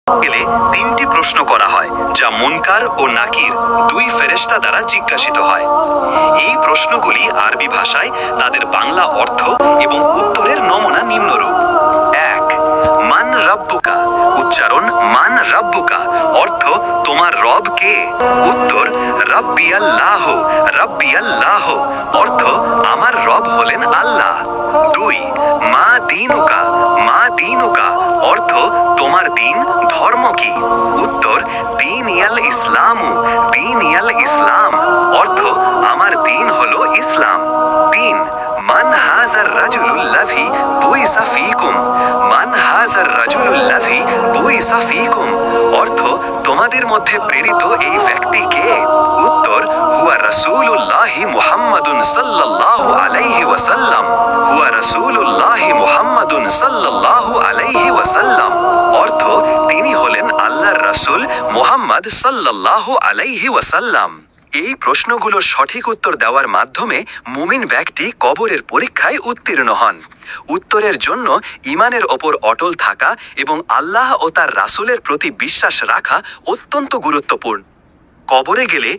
গেলে তিনটি প্রশ্ন করা হয়, যা মুনকার ও নাকির দুই ফেরেশতা দ্বারা জিজ্ঞাসিত হয়। এই প্রশ্নগুলি আরবি ভাষায়, তাদের বাংলা অর্থ এবং উত্তরের নমুনা নিম্নরূপ। ১. মান রাব্বুকা। উচ্চারণ মান রাব্বুকা, অর্থ তোমার রব কে? উত্তর রাব্বি আল্লাহ। রাব্বি আল্লাহ, অর্থ আমার রব হলেন আল্লাহ। ২. মা দীনুকা। মা দীনুকা, অর্থ তোমার দিন ধর্ম কি? উত্তর দীন ইয়াল ইসলামু। দীন ইয়াল ইসলাম, অর্থ আমার দিন হলো ইসলাম। ৩. মান হাজার রাজুলুল্লাযী বুইসা ফীকুম। মান হাজার রাজুলুল্লাযী বুইসা ফীকুম, অর্থ তোমাদের মধ্যে প্রেরিত এই ব্যক্তি কে? উত্তর হুয়া রাসূলুল্লাহি মুহাম্মাদুন সাল্লাল্লাহু আলাইহি ওয়াসাল্লাম। হুয়া রাসূলুল্লাহি মুহাম্মাদুন সাল্লাল্লাহু আলাইহি ওয়াসাল্লাম, অর্থ তিনি হলেন আল্লাহর রাসূল মুহাম্মদ সাল্লাল্লাহু আলাইহি ওয়াসাল্লাম। এই প্রশ্নগুলোর সঠিক উত্তর দেওয়ার মাধ্যমে মুমিন ব্যক্তি কবরের পরীক্ষায় উত্তীর্ণ হন। উত্তরের জন্য ঈমানের ওপর অটল থাকা এবং আল্লাহ ও তার রাসূলের প্রতি বিশ্বাস রাখা অত্যন্ত গুরুত্বপূর্ণ। কবরে গেলে